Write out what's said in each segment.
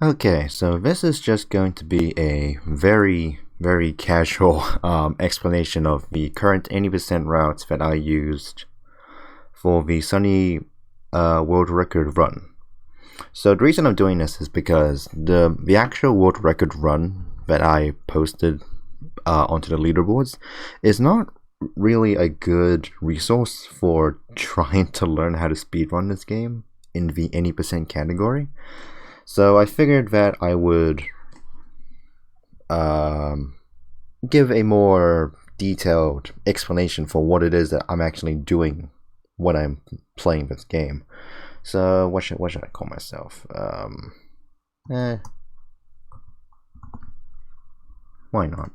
Okay, so this is just going to be a very casual explanation of the current 80% routes that I used for the Sonny world record run. So the reason I'm doing this is because the actual world record run that I posted onto the leaderboards is not really a good resource for trying to learn how to speedrun this game in the 80% category. So I figured that I would give a more detailed explanation for what it is that I'm actually doing when I'm playing this game. So what should I call myself? Why not?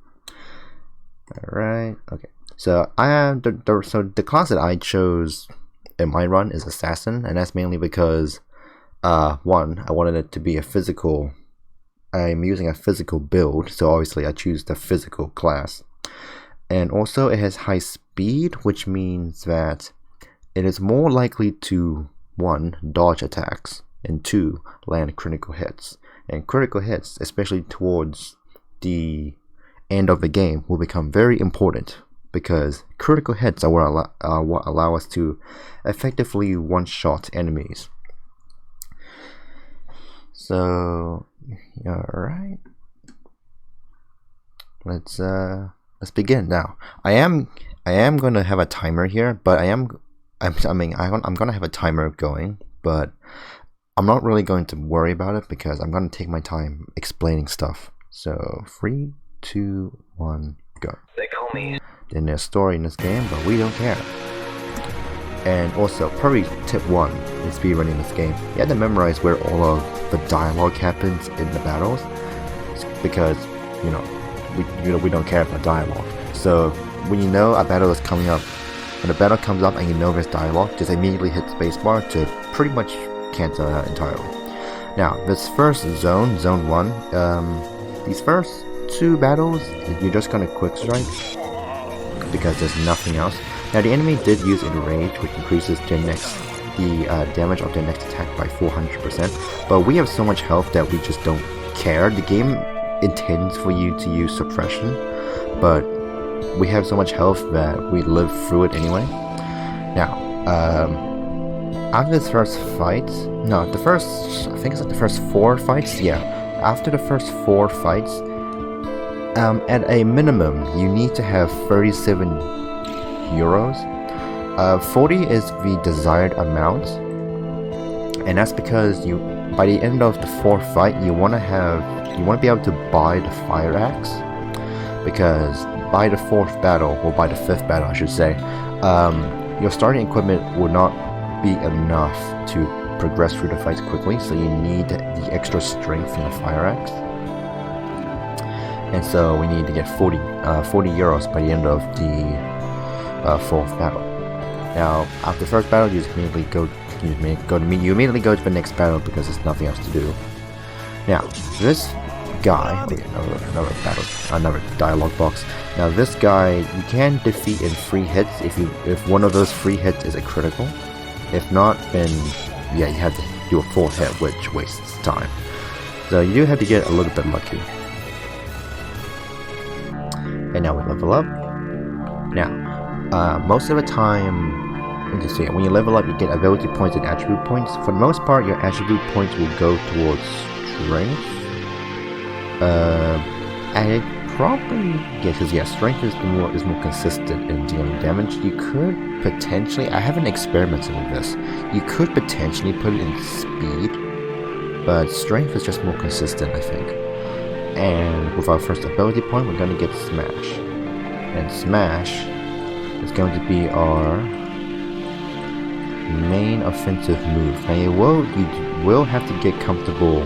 Alright, okay. So I have the class that I chose in my run is Assassin, and that's mainly because one, I wanted it to be a physical. I'm using a physical build, so obviously I choose the physical class. And also it has high speed, which means that it is more likely to 1. Dodge attacks, and 2. Land critical hits. And critical hits, especially towards the end of the game, will become very important because critical hits are what allow us to effectively one-shot enemies. So, alright. Let's begin now. I am going to have a timer here, but I'm going to have a timer going, but I'm not really going to worry about it because I'm going to take my time explaining stuff. So 3, 2, 1, go. They call me. Then there's story in this game, but we don't care. And also, probably tip 1 in speedrunning this game, you have to memorize where all of the dialogue happens in the battles, because we don't care about dialogue. So when you know a battle is coming up, when a battle comes up and you know there's dialogue, just immediately hit spacebar to pretty much cancel it entirely. Now, this first zone 1, these first 2 battles, you're just gonna quick strike because there's nothing else. Now, the enemy did use Enrage, which increases the damage of their next attack by 400%, but we have so much health that we just don't care. The game intends for you to use Suppression, but we have so much health that we live through it anyway. Now, after this first fight, I think it's like the first 4 fights, yeah. After the first 4 fights, at a minimum, you need to have 37 euros. 40 is the desired amount, and that's because by the end of the 4th fight, you want to be able to buy the fire axe, because by the 4th battle, or by the 5th battle I should say, your starting equipment will not be enough to progress through the fights quickly, so you need the extra strength from the fire axe. And so we need to get 40 euros by the end of the 4th battle. Now, after the first battle, you immediately go to the next battle because there's nothing else to do. Now, this guy, another dialogue box. Now, this guy you can defeat in 3 hits if one of those 3 hits is a critical. If not, then yeah, you have to do a 4th hit, which wastes time. So you do have to get a little bit lucky. And now we level up. Now, most of the time, when you level up, you get ability points and attribute points. For the most part, your attribute points will go towards strength. And it probably, because strength is more consistent in dealing damage. You could potentially, I haven't experimented with this, you could potentially put it in speed, but strength is just more consistent, I think. And with our first ability point, we're going to get Smash. And Smash is going to be our main offensive move. Now you will have to get comfortable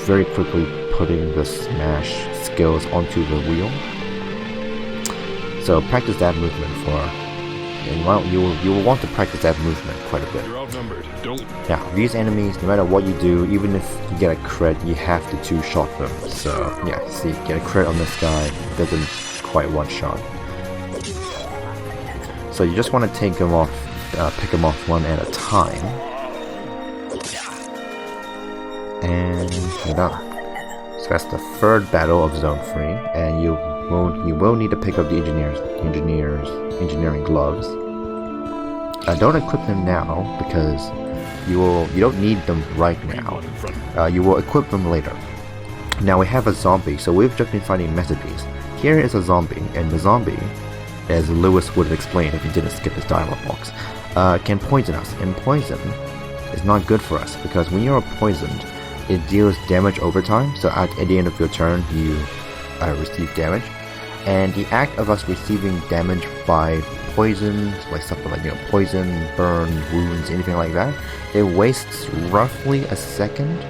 very quickly putting the Smash skills onto the wheel. So practice that movement and you will want to practice that movement quite a bit. You're outnumbered. Don't. Now, these enemies, no matter what you do, even if you get a crit, you have to 2-shot them. So yeah, see, get a crit on this guy, doesn't quite one-shot. So you just want to take them off, pick them off one at a time. And we're done. So that's the third battle of Zone 3, and you will need to pick up the engineering gloves. Don't equip them now because you don't need them right now. You will equip them later. Now we have a zombie, so we've just been fighting messages. Here is a zombie, and the zombie, as Lewis would have explained if he didn't skip his dialogue box, can poison us. And poison is not good for us because when you're poisoned, it deals damage over time. So at the end of your turn, you receive damage. And the act of us receiving damage by poisons, like stuff like poison, burn, wounds, anything like that, it wastes roughly a second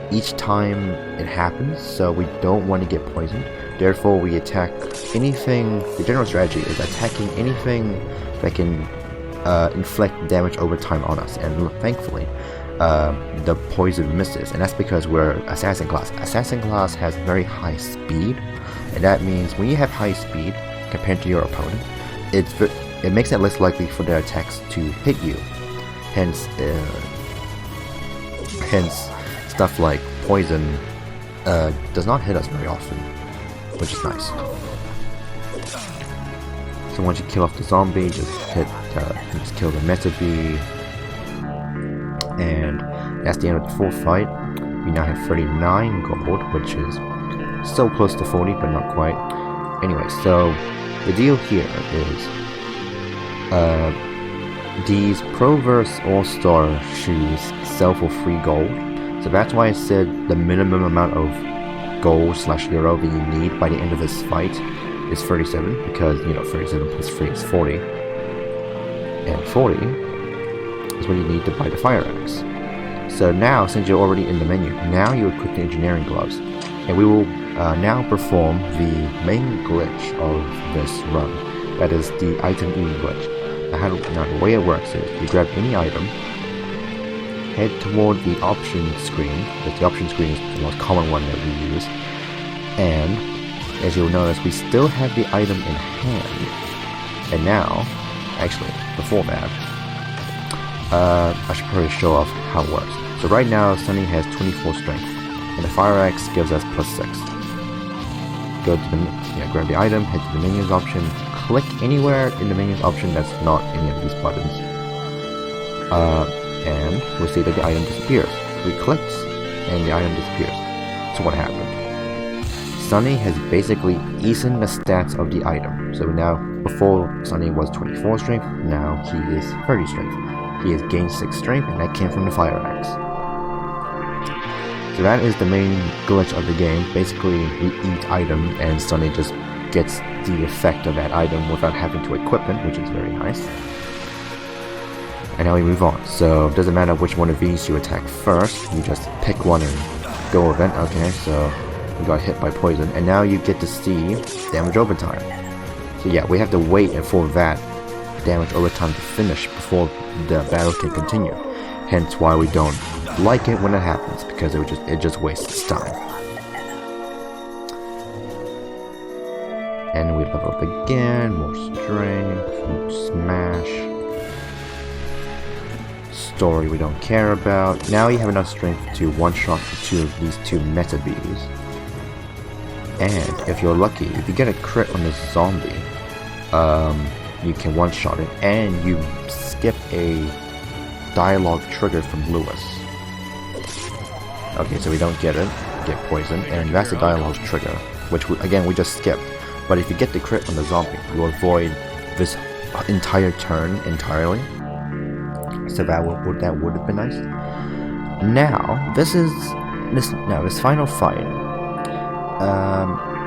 each time it happens. So we don't want to get poisoned. Therefore, we attack anything. The general strategy is attacking anything that can inflict damage over time on us. And thankfully, the poison misses, and that's because we're assassin class. Assassin class has very high speed, and that means when you have high speed compared to your opponent, it makes it less likely for their attacks to hit you. Hence stuff like poison does not hit us very often, which is nice. So once you kill off the zombie, just kill the meta bee. And that's the end of the full fight. We now have 39 gold, which is so close to 40, but not quite. Anyway, so the deal here is these Proverse All-Star shoes sell for free gold. So that's why I said the minimum amount of gold/euro that you need by the end of this fight is 37, because 37 plus 3 is 40, and 40 is what you need to buy the fire axe. So now, since you're already in the menu, now you equip the engineering gloves, and we will now perform the main glitch of this run. That is the item eating glitch. Now the way it works is you grab any item, head toward the option screen, because the option screen is the most common one that we use, and as you'll notice, we still have the item in hand. And now, actually, before that, I should probably show off how it works. So right now, Sonny has 24 strength, and the fire axe gives us +6. Go to the grab the item, head to the menus option, click anywhere in the menus option that's not any of these buttons, and we'll see that the item disappears. We clicked, and the item disappears. So what happened? Sonny has basically eaten the stats of the item. So now, before Sonny was 24 strength, now he is 30 strength. He has gained 6 strength, and that came from the fire axe. So that is the main glitch of the game. Basically, we eat item, and Sonny just gets the effect of that item without having to equip it, which is very nice. And now we move on. So it doesn't matter which one of these you attack first, you just pick one and go with it. Okay, so we got hit by poison, and now you get to see damage over time. So yeah, we have to wait for that damage over time to finish before the battle can continue. Hence why we don't like it when it happens, because it just wastes time. And we level up again, more strength, smash. Story we don't care about. Now you have enough strength to one-shot these two meta bees. And if you're lucky, if you get a crit on this zombie, you can one-shot it, and you skip a dialogue trigger from Lewis. Okay, so we don't get poisoned, and that's a dialogue trigger, which we just skipped. But if you get the crit on the zombie, you avoid this entire turn entirely. So that would have been nice. Now this final fight.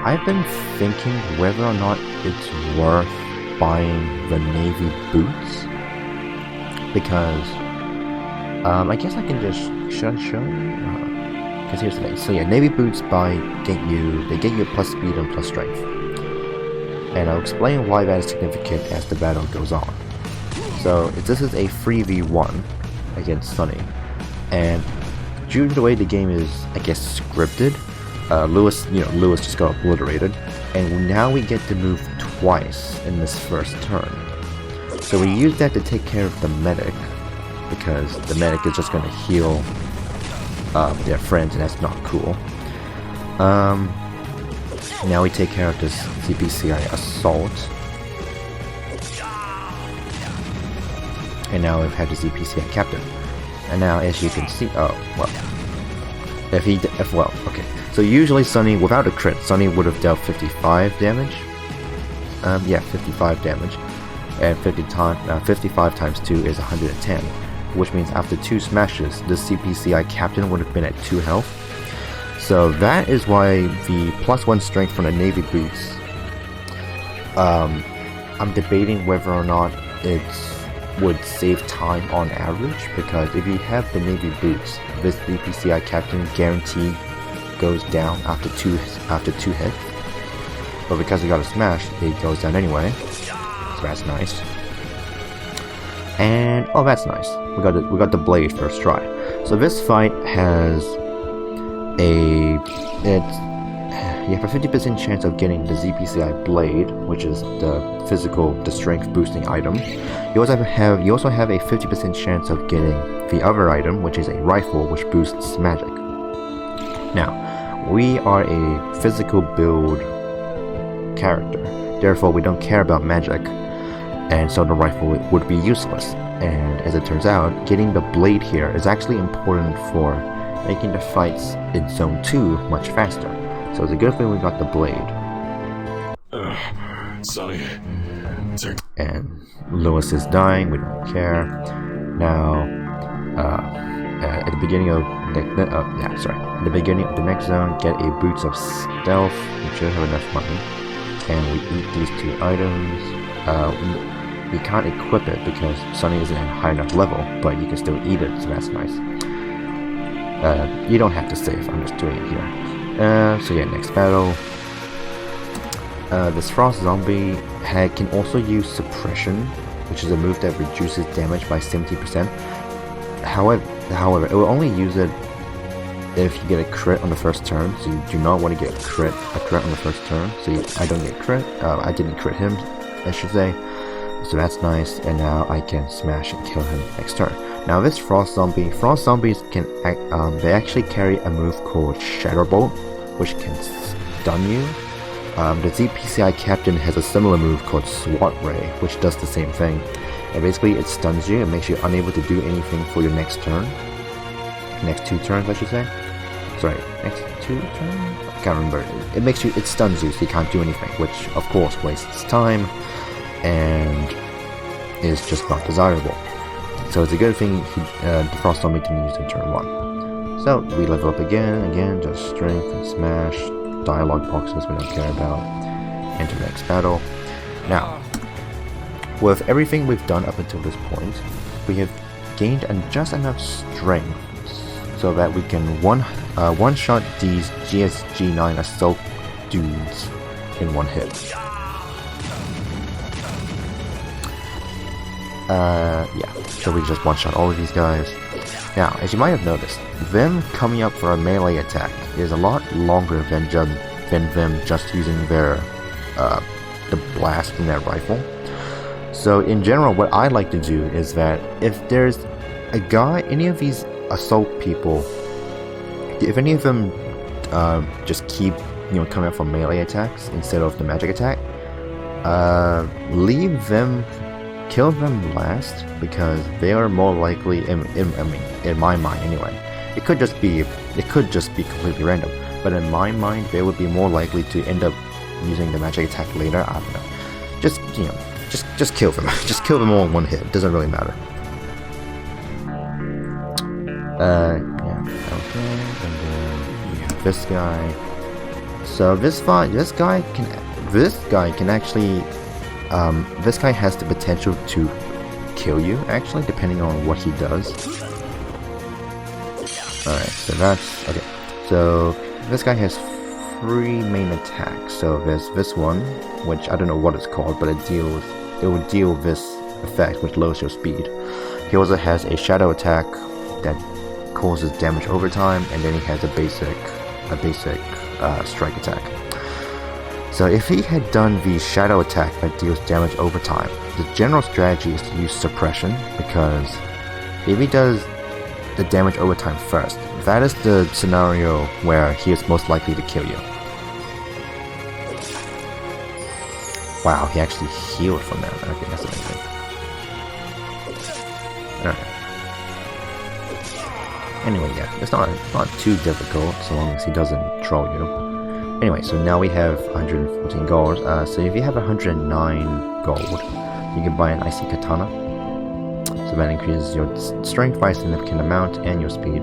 I've been thinking whether or not it's worth buying the navy boots, because I guess I can just show you. Because here's the thing. So yeah, navy boots get you plus speed and plus strength, and I'll explain why that is significant as the battle goes on. So this is a 3v1 against Sonny, and due to the way the game is, I guess, scripted, Lewis just got obliterated, and now we get to move twice in this first turn. So we use that to take care of the medic, because the medic is just going to heal their friends, and that's not cool. Now we take care of this CPCI assault. And now we've had the CPCI captain. And now, as you can see, okay. So usually Sonny, without a crit, Sonny would have dealt 55 damage. 55 damage. And 55 times 2 is 110. Which means after 2 smashes, the CPCI captain would have been at 2 health. So that is why the +1 strength from the Navy boots, I'm debating whether or not it would save time on average, because if you have the Navy boots, this CPCI captain guaranteed goes down after two hits. But because he got a smash, it goes down anyway. So that's nice. And oh, that's nice. We got the blade first try. So this fight has you have a 50% chance of getting the ZPCI blade, which is the strength boosting item. You also have a 50% chance of getting the other item, which is a rifle, which boosts magic. Now, we are a physical build character, therefore we don't care about magic, and so the rifle would be useless. And as it turns out, getting the blade here is actually important for making the fights in Zone 2 much faster. So it's a good thing we got the blade. Sonny. And Lewis is dying, we don't care. Now, at the beginning of the beginning of the next zone, get a boots of stealth. We should have enough money. And we eat these 2 items. We can't equip it because Sonny isn't at a high enough level, but you can still eat it, so that's nice. You don't have to save, I'm just doing it here. So yeah, next battle. This Frost Zombie can also use Suppression, which is a move that reduces damage by 70%. However, it will only use it if you get a crit on the first turn, so you do not want to get a crit on the first turn. So I don't get crit, I didn't crit him, I should say. So that's nice, and now I can smash and kill him next turn. Now this Frost Zombies can they actually carry a move called Shatter Bolt, which can stun you. The ZPCI captain has a similar move called SWAT Ray, which does the same thing. And basically it stuns you and makes you unable to do anything for your next turn. Next 2 turns, I should say. Sorry, next 2 turns? I can't remember. It stuns you so you can't do anything, which of course wastes time and is just not desirable. So it's a good thing the Frost Zombie can use in turn 1. So we level up again, just strength and smash, dialogue boxes we don't care about, enter the next battle. Now, with everything we've done up until this point, we have gained just enough strength so that we can one-shot these GSG9 assault dudes in 1 hit. Yeah, so we just one-shot all of these guys. Now, as you might have noticed, them coming up for a melee attack is a lot longer than them just using their the blast from their rifle. So in general, what I like to do is that if there's any of these assault people, if any of them just keep coming up for melee attacks instead of the magic attack, leave them. Kill them last, because they are more likely, in my mind anyway. It could just be completely random, but in my mind, they would be more likely to end up using the magic attack later. I don't know. Just kill them. Just kill them all in 1 hit. It doesn't really matter. Yeah. Okay. And then we have this guy. So this guy can actually. This guy has the potential to kill you, actually, depending on what he does. Alright, so that's... okay. So, this guy has 3 main attacks. So, there's this one, which I don't know what it's called, but it will deal this effect, which lowers your speed. He also has a shadow attack that causes damage over time, and then he has a basic strike attack. So if he had done the shadow attack that deals damage over time, the general strategy is to use suppression, because if he does the damage over time first, that is the scenario where he is most likely to kill you. Wow, he actually healed from that. Okay, that's amazing. Alright. Anyway, yeah, it's not too difficult so long as he doesn't troll you. Anyway, so now we have 114 gold. So if you have 109 gold, you can buy an icy katana. So that increases your strength by a significant amount and your speed.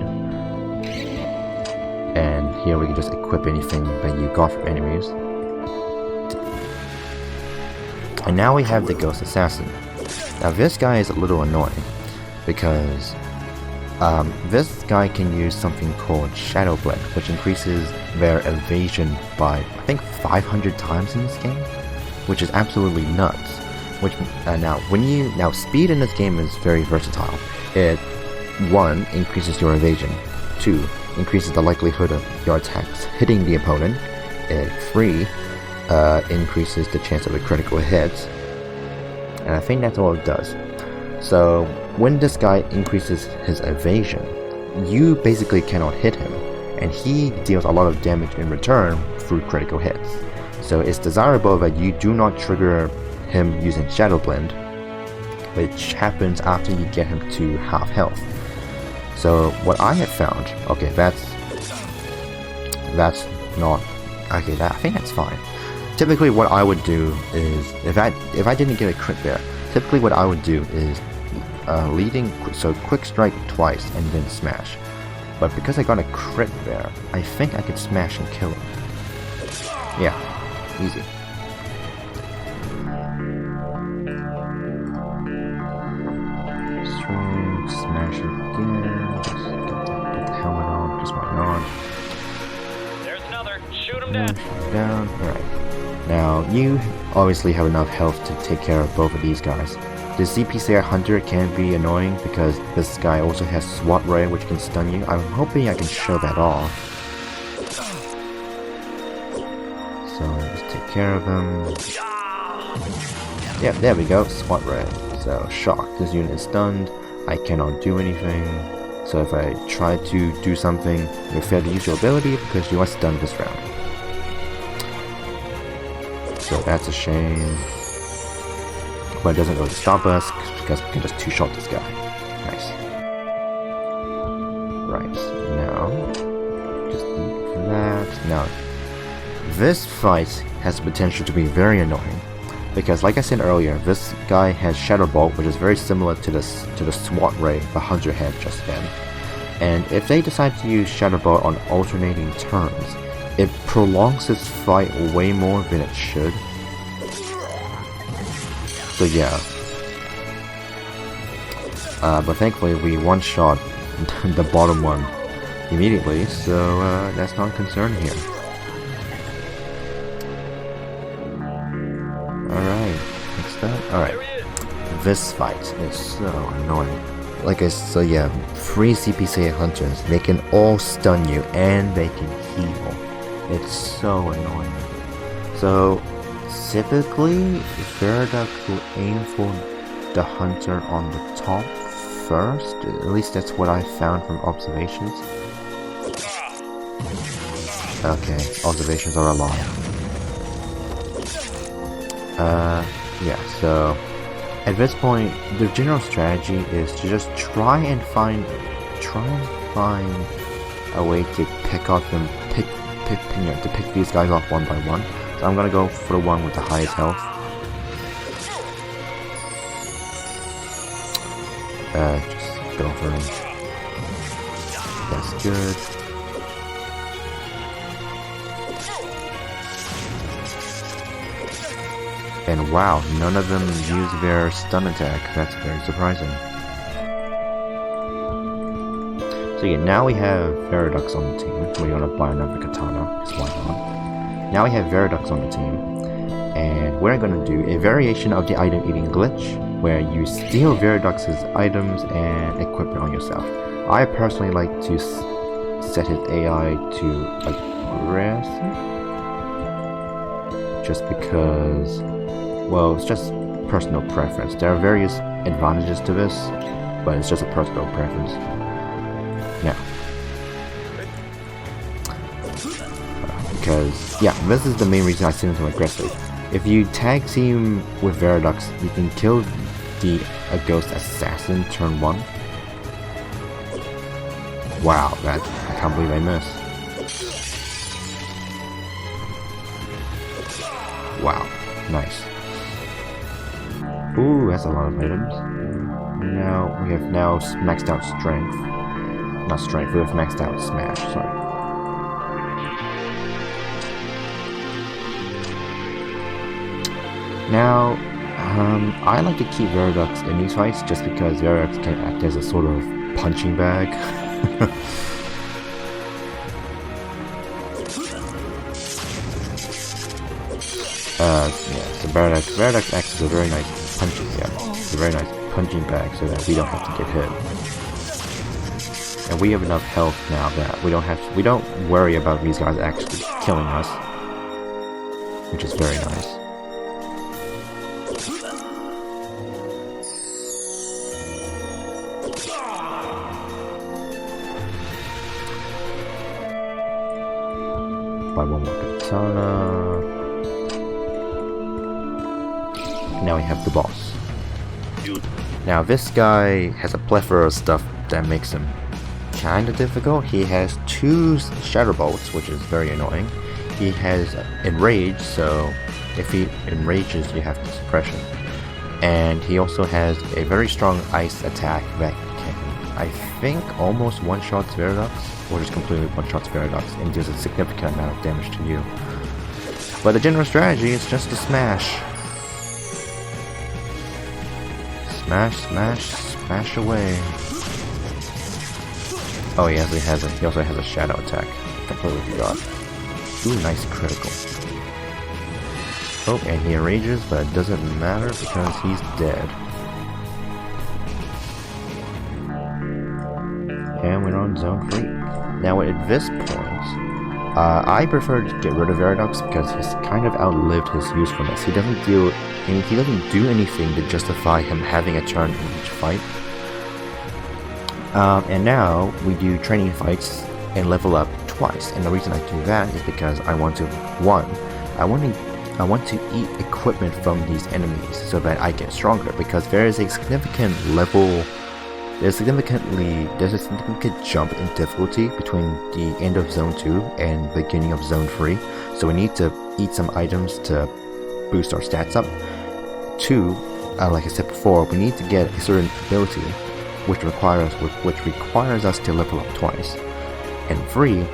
And here we can just equip anything that you got from enemies. And now we have the Ghost Assassin. Now this guy is a little annoying because this guy can use something called Shadow Blend, which increases their evasion by I think 500 times in this game, which is absolutely nuts. Which now speed in this game is very versatile. It 1 increases your evasion, 2 increases the likelihood of your attacks hitting the opponent, and 3 increases the chance of a critical hit, and I think that's all it does. So when this guy increases his evasion, you basically cannot hit him, and he deals a lot of damage in return through critical hits. So it's desirable that you do not trigger him using Shadow Blend, which happens after you get him to half health. So what I have found, okay, that's not okay. I think that's fine. Typically, what I would do is if I didn't get a crit there, typically what I would do is quick strike twice and then smash. But because I got a crit there, I think I could smash and kill him. Yeah, easy. Smash again. Just get the helmet on. Just why not? There's another. Shoot him down. Down. Alright. Now you obviously have enough health to take care of both of these guys. The CPCR Hunter can be annoying because this guy also has SWAT Ray, which can stun you. I'm hoping I can show that off. So let's take care of him. Yep, there we go. SWAT Ray. So shock. This unit is stunned. I cannot do anything, so if I try to do something, you're fair to use your ability because you are stunned this round. So that's a shame, but it doesn't really stop us because we can just two-shot this guy. Nice. Right, now, just eat that. Now, this fight has the potential to be very annoying. Because, like I said earlier, this guy has Shadow Bolt, which is very similar to the SWAT Ray the Hunter had just then. And if they decide to use Shadow Bolt on alternating turns, it prolongs this fight way more than it should. So yeah. But thankfully we one-shot the bottom one immediately, so that's not concerning here. Alright, next up. Alright. This fight is so annoying. So yeah, 3 CPCA hunters, they can all stun you and they can heal. It's so annoying. So typically, Veriduck will aim for the hunter on the top first. At least that's what I found from observations. Okay, observations are a lie. Yeah, so at this point, the general strategy is to just try and find a way to pick these guys off one by one. So I'm gonna go for the one with the highest health. Just go for him. That's good. And wow, none of them use their stun attack. That's very surprising. So yeah, now we have Veriducks on the team. We're gonna buy another katana, because why not? Now we have Veriducks on the team, and we're gonna do a variation of the item eating glitch, where you steal Veriducks' items and equip it on yourself. I personally like to set his AI to aggressive, just because, well, it's just personal preference. There are various advantages to this, but it's just a personal preference. Now, Because, yeah, this is the main reason I seem so aggressive. If you tag team with Veradux, you can kill the Ghost Assassin turn 1. Wow, I can't believe I missed. Wow, nice. Ooh, that's a lot of items. Now, we have now maxed out strength. Not strength, we have maxed out smash, sorry. Now, I like to keep Veradux in these fights just because Veradux can act as a sort of punching bag. Yeah, so Veradux acts as a very nice punching bag so that we don't have to get hit. And we have enough health now that we don't worry about these guys actually killing us, which is very nice. Buy one more katana. Now we have the boss. Now this guy has a plethora of stuff that makes him kinda difficult. He has 2 shadow bolts, which is very annoying. He has enrage, so if he enrages you have the suppression. And he also has a very strong ice attack that can, I think, almost one-shots Veradux, or just completely one-shots Veradux and deals a significant amount of damage to you. But the general strategy is just to smash. Smash, smash, smash away. Oh, he also has a shadow attack. Completely forgot. Ooh, nice critical. Oh, and he enrages, but it doesn't matter because he's dead. And we're on zone 3. Now at this point, I prefer to get rid of Veradux because he's kind of outlived his usefulness. He doesn't do anything to justify him having a turn in each fight. And now we do training fights and level up twice. And the reason I do that is because I want to eat equipment from these enemies so that I get stronger. Because there's a significant jump in difficulty between the end of Zone 2 and the beginning of Zone 3. So we need to eat some items to boost our stats up. 2, like I said before, we need to get a certain ability which requires us to level up twice. And 3,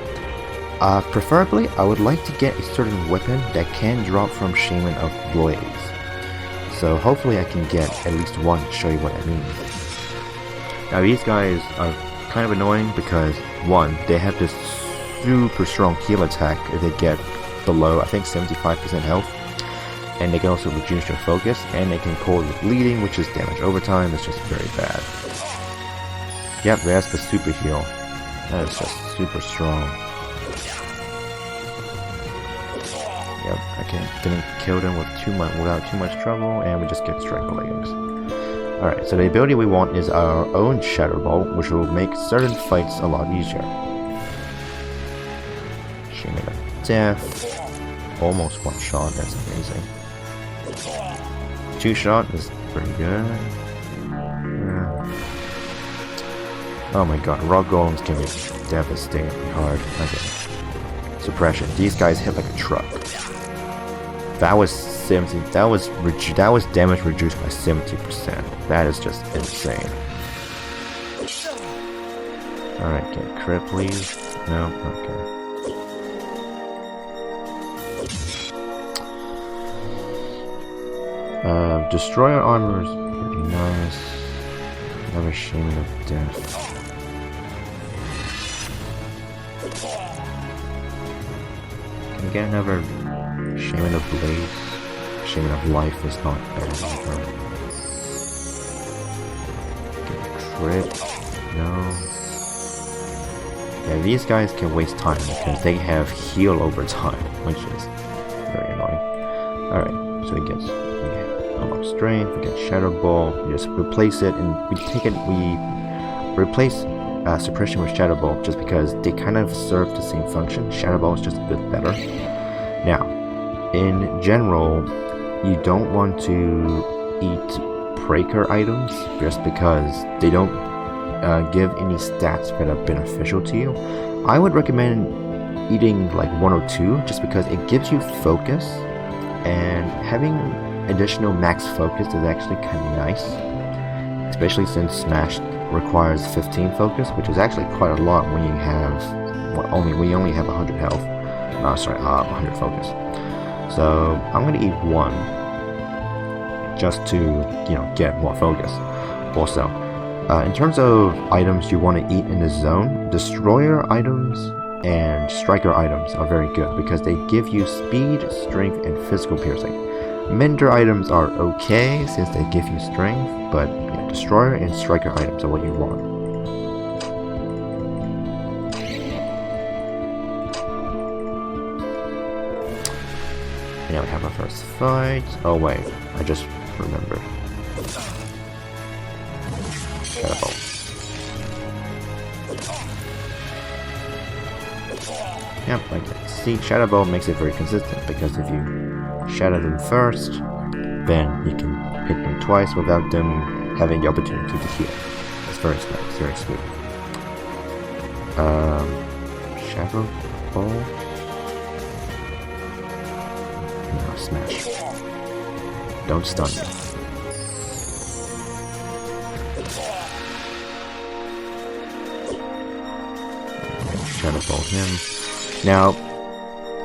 preferably I would like to get a certain weapon that can drop from Shaman of Blaze. So hopefully I can get at least one to show you what I mean. Now these guys are kind of annoying because 1, they have this super strong heal attack if they get below, I think, 75% health. And they can also reduce your focus, and they can cause bleeding, which is damage over time. It's just very bad. Yep, there's the super heal. That is just super strong. Yep, didn't kill them without too much trouble, and we just get strength leggings. Alright, so the ability we want is our own Shadow Bolt, which will make certain fights a lot easier. Shaman of Death. Almost one shot, that's amazing. 2 shot is pretty good. Oh my god, raw golems can be devastatingly hard. Okay. Suppression. These guys hit like a truck. That was damage reduced by 70%. That is just insane. Alright, get a crit please. No? Okay. Destroyer armor is pretty nice. Another Shaman of Death. Can we get another Shaman of Blaze? Shaman of Life is not bad either. Get a crit. No. Yeah, these guys can waste time because they have heal over time, which is very annoying. Alright, so we get unlock strength, we get Shadow Ball, we just replace it, and we replace suppression with Shadow Ball, just because they kind of serve the same function. Shadow Ball is just a bit better. Now, in general, you don't want to eat breaker items just because they don't give any stats that are beneficial to you. I would recommend eating like 1 or 2 just because it gives you focus, and having additional max focus is actually kind of nice, especially since Smash requires 15 focus, which is actually quite a lot when you have we only have 100 health. 100 focus. So I'm gonna eat 1 just to get more focus. Also, in terms of items you want to eat in the zone, destroyer items and striker items are very good because they give you speed, strength, and physical piercing. Mender items are okay since they give you strength, but yeah, destroyer and striker items are what you want. Now we have our first fight. Oh wait, I just remembered. Shadow Ball. Yep, like that. See, Shadow Ball makes it very consistent because if you shadow them first, then you can hit them twice without them having the opportunity to heal. It's very nice, very sweet. Shadow Ball. No, smash. Don't stun me. Shadow Ball him. Now,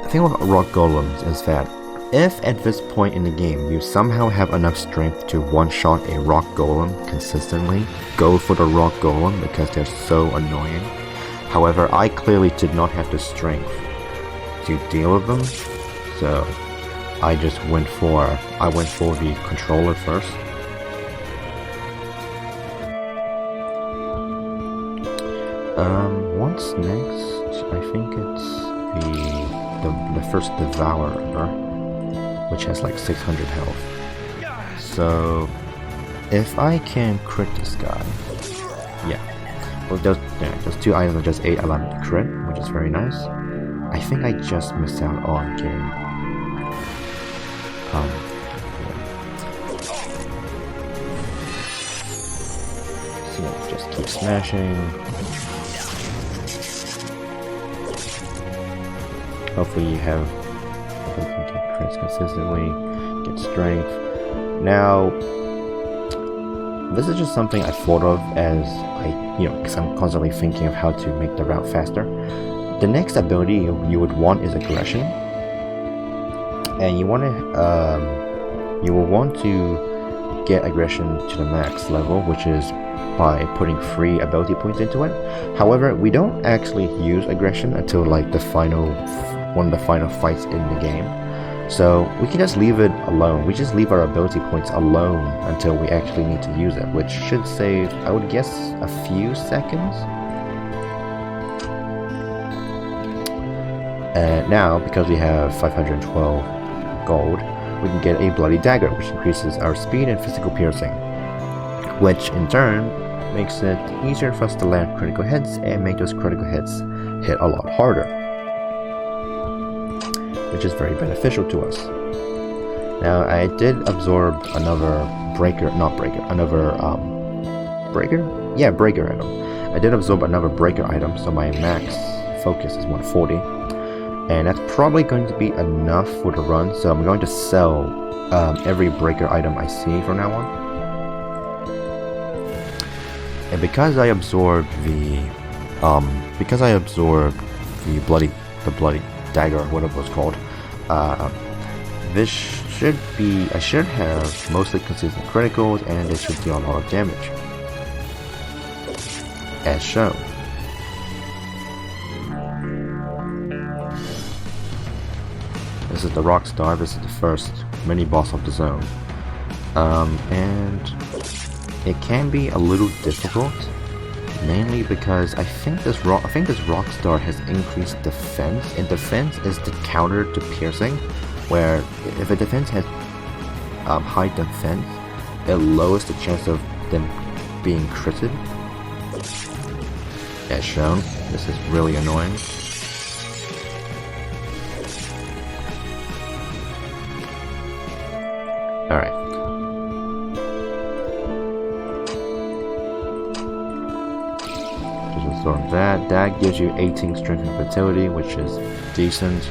the thing with Rock Golems is that if at this point in the game you somehow have enough strength to one-shot a Rock Golem consistently, go for the Rock Golem because they're so annoying. However, I clearly did not have the strength to deal with them, so I just went for the controller first. What's next? I think it's the first Devourer, which has like 600 health. So if I can crit this guy, well, those 2 items are just 8 allow me to crit, which is very nice. I think I just missed out on getting so just keep smashing. Hopefully you have crits consistently, get strength. Now, this is just something I thought of as because I'm constantly thinking of how to make the route faster. The next ability you would want is aggression, and you will want to get aggression to the max level, which is by putting free ability points into it. However, we don't actually use aggression until like one of the final fights in the game. So we can just leave it alone. We just leave our ability points alone until we actually need to use it, which should save, I would guess, a few seconds. And now, because we have 512 gold, we can get a Bloody Dagger, which increases our speed and physical piercing, which in turn makes it easier for us to land critical hits and make those critical hits hit a lot harder, which is very beneficial to us. Now, I did absorb another breaker item. I did absorb another breaker item, so my max focus is 140, and that's probably going to be enough for the run. So I'm going to sell every breaker item I see from now on. And because I absorbed the bloody dagger, whatever it was called, this should be, I should have mostly consistent criticals, and it should deal a lot of damage, as shown. This is the Rockstar. This is the first mini boss of the zone, and it can be a little difficult, mainly because I think this Rockstar has increased defense, and defense is the counter to piercing, where if a defense has high defense, it lowers the chance of them being critted. as shown. This is really annoying. Alright. Just absorb that. That gives you 18 strength and fertility, which is decent.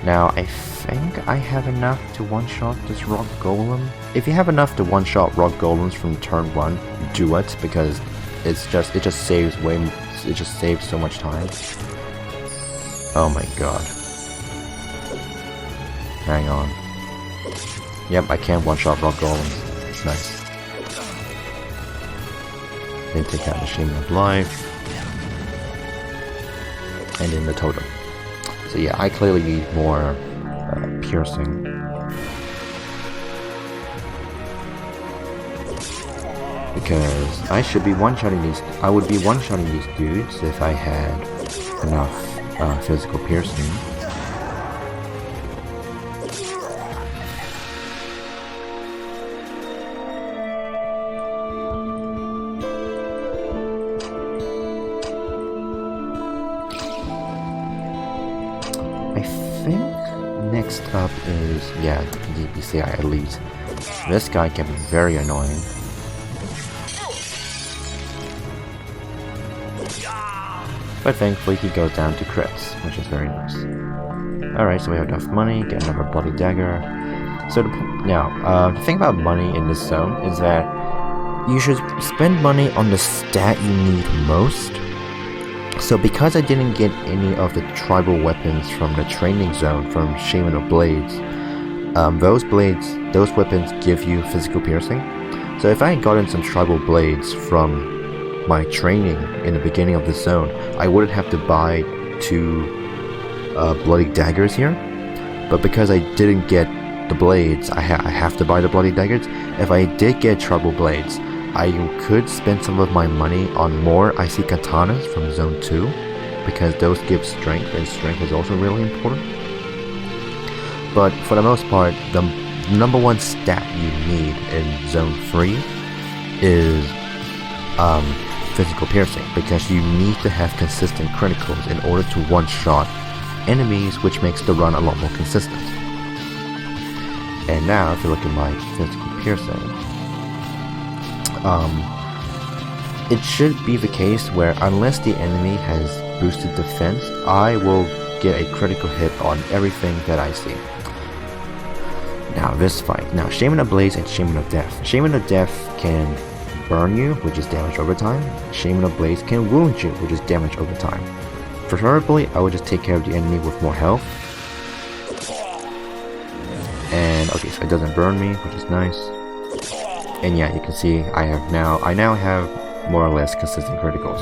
Now, I think I have enough to one-shot this rock golem. If you have enough to one-shot rock golems from turn 1, do it, because it just saves so much time. Oh my god. Hang on. Yep, I can one-shot rock golems. Nice. Then take out the Shaman of Life. And then the totem. So yeah, I clearly need more piercing. Because I should be one-shotting these. I would be one-shotting these dudes if I had enough physical piercing. I think next up is, yeah, the BCI Elite. This guy can be very annoying. But thankfully he goes down to crits, which is very nice. Alright, so we have enough money, get another bloody dagger. So the thing about money in this zone is that you should spend money on the stat you need most. So because I didn't get any of the tribal weapons from the training zone from Shaman of Blades, those weapons give you physical piercing. So if I had gotten some tribal blades from my training in the beginning of the zone, I wouldn't have to buy 2 bloody daggers here. But because I didn't get the blades, I have to buy the bloody daggers. If I did get tribal blades, I could spend some of my money on more icy katanas from zone 2, because those give strength, and strength is also really important. But for the most part, the number one stat you need in zone 3 is physical piercing, because you need to have consistent criticals in order to one-shot enemies, which makes the run a lot more consistent. And now, if you look at my physical piercing, it should be the case where unless the enemy has boosted defense, I will get a critical hit on everything that I see. Now this fight. Now Shaman of Blades and Shaman of Death. Shaman of Death can burn you, which is damage over time. Shaman of Blades can wound you, which is damage over time. Preferably, I would just take care of the enemy with more health. And okay, so it doesn't burn me, which is nice. And yeah, you can see I now have more or less consistent criticals.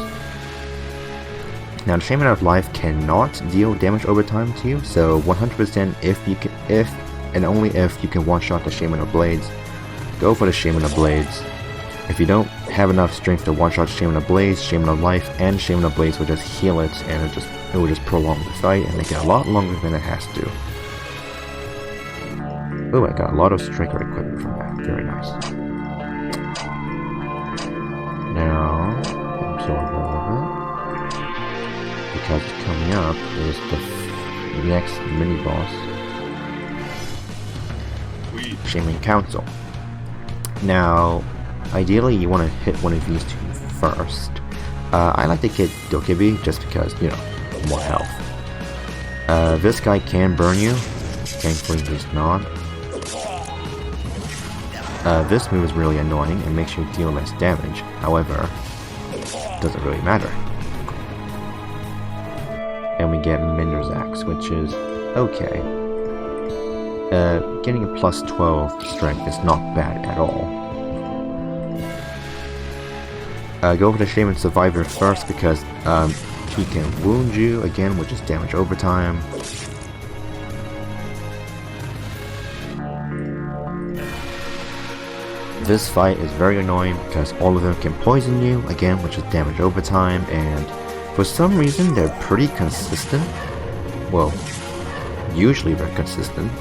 Now the Shaman of Life cannot deal damage over time to you, so 100% if and only if you can one-shot the Shaman of Blades, go for the Shaman of Blades. If you don't have enough strength to one-shot Shaman of Blades, Shaman of Life and Shaman of Blades will just heal it, and it will just prolong the fight and make it a lot longer than it has to. Oh, I got a lot of striker equipment from that. Very nice. Now, absorb all of it, because coming up is the next mini-boss, Shaman Council. Now, ideally you want to hit one of these 2 first. I like to get Dokebi just because, you know, more health. This guy can burn you, thankfully he's not. This move is really annoying and makes you deal less damage, however, it doesn't really matter. And we get Minder's Axe, which is okay. Getting a plus 12 strength is not bad at all. Go for the Shaman Survivor first because he can wound you again, which is damage over time. This fight is very annoying because all of them can poison you, again, which is damage over time, and for some reason they're pretty consistent. Well, usually they're consistent.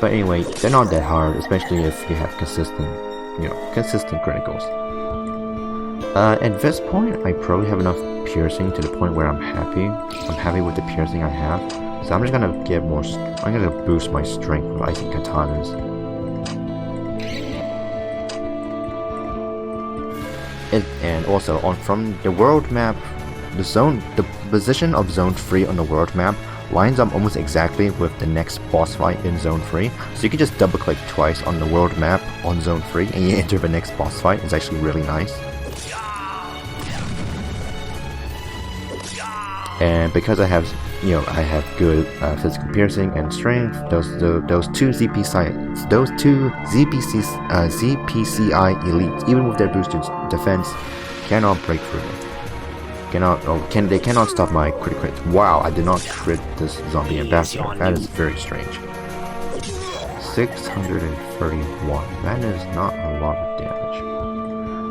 But anyway, they're not that hard, especially if you have consistent consistent criticals. At this point, I probably have enough piercing to the point where I'm happy. I'm happy with the piercing I have. So I'm just gonna get more. I'm gonna boost my strength with icy katanas. And also from the world map, the position of Zone 3 on the world map lines up almost exactly with the next boss fight in Zone 3. So you can just double click twice on the world map on Zone 3 and you enter the next boss fight. It's actually really nice. And because I have good physical piercing and strength, those two ZPCI elites, even with their boosted defense, cannot break through me. They cannot stop my crit. Wow, I did not crit this zombie ambassador. That is very strange. 631. That is not a lot of damage.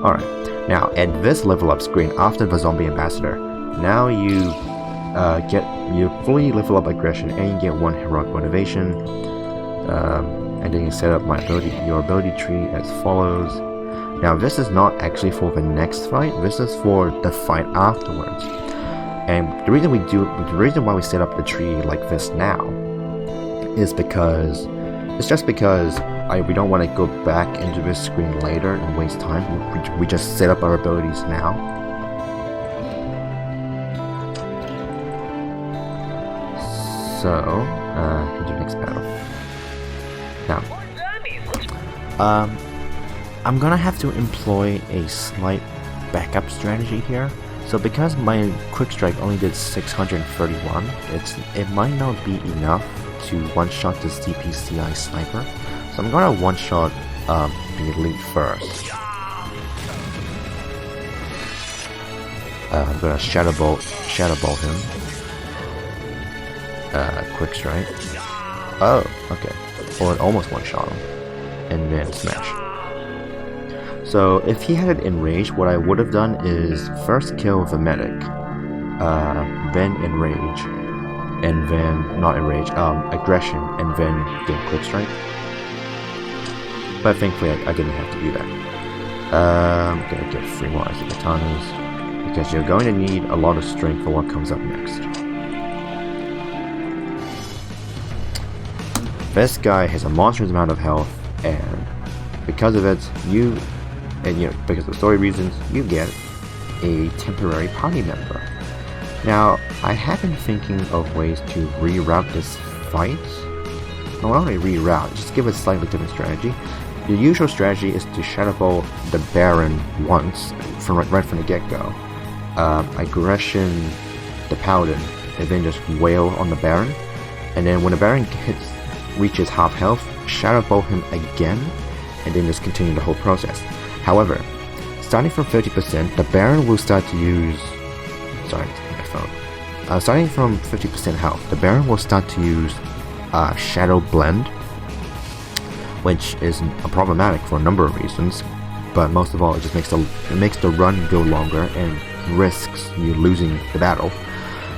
Alright, now at this level up screen after the zombie ambassador, now you fully level up aggression and you get 1 heroic motivation. And then you set up your ability tree as follows. Now this is not actually for the next fight, this is for the fight afterwards. And the reason why we set up the tree like this now is because we don't want to go back into this screen later and waste time. We just set up our abilities now. So, into next battle. Now, I'm gonna have to employ a slight backup strategy here. So because my quick strike only did 631, it might not be enough to one-shot this DPCI sniper. So I'm gonna one-shot the elite first. I'm gonna shadow bolt him. Quick strike. Oh, okay. Or almost one-shot him, and then smash. So if he had it enraged, what I would have done is first kill the medic, then enrage, and then not enrage, aggression, and then get quick strike. But thankfully I didn't have to do that. I'm gonna get 3 more icy katanas because you're going to need a lot of strength for what comes up next. This guy has a monstrous amount of health, and because of it, because of story reasons, you get a temporary party member. Now, I have been thinking of ways to reroute this fight. No, not only reroute, just give a slightly different strategy. The usual strategy is to shadow ball the Baron once, right from the get-go. Aggression the Paladin, and then just wail on the Baron. And then when the Baron reaches half health, shadow ball him again, and then just continue the whole process. However, starting from 30%, the Baron will start to use... Sorry, my phone. Starting from 50% health, the Baron will start to use Shadow Blend, which is problematic for a number of reasons, but most of all, it just makes the run go longer and risks you losing the battle.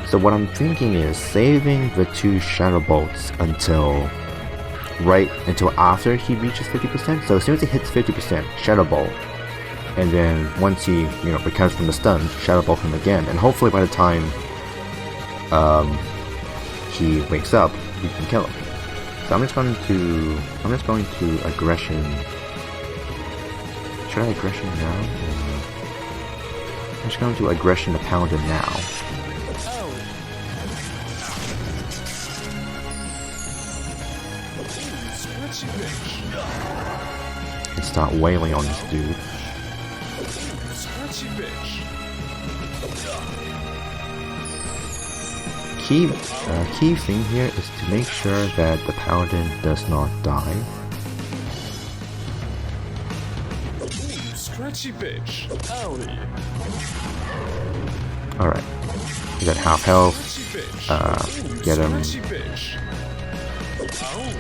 So what I'm thinking is saving the 2 Shadow Bolts until after he reaches 50%. So as soon as he hits 50%, Shadow Bolt, and then once he recovers from the stun, Shadow Bolt him again, and hopefully by the time he wakes up, you can kill him. So I'm just going to aggression. Should I aggression now? I'm just going to aggression the Paladin now. And start wailing on this dude. Key thing here is to make sure that the Paladin does not die. Alright. He's at half health. Get him.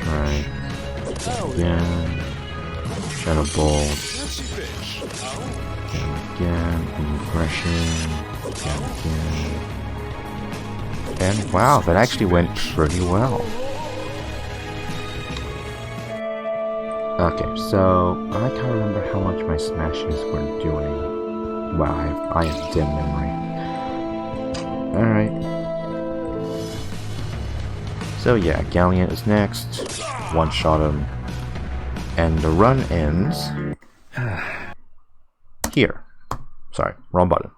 Alright. Again. Shadow Bolt. Again. Aggression. Again. And wow, that actually went pretty well. Okay, so I can't remember how much my smashes were doing. Wow, I have dim memory. Alright. So yeah, Galleon is next. One shot him. And the run ends here. Sorry, wrong button.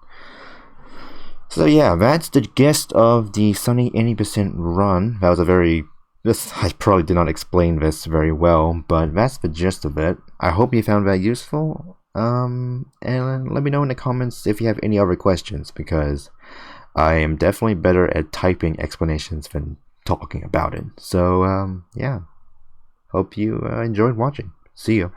So yeah, that's the gist of the Sonny 80% run. That was a very... I probably did not explain this very well, but that's the gist of it. I hope you found that useful. And let me know in the comments if you have any other questions, because I am definitely better at typing explanations than talking about it. So yeah, hope you enjoyed watching. See you.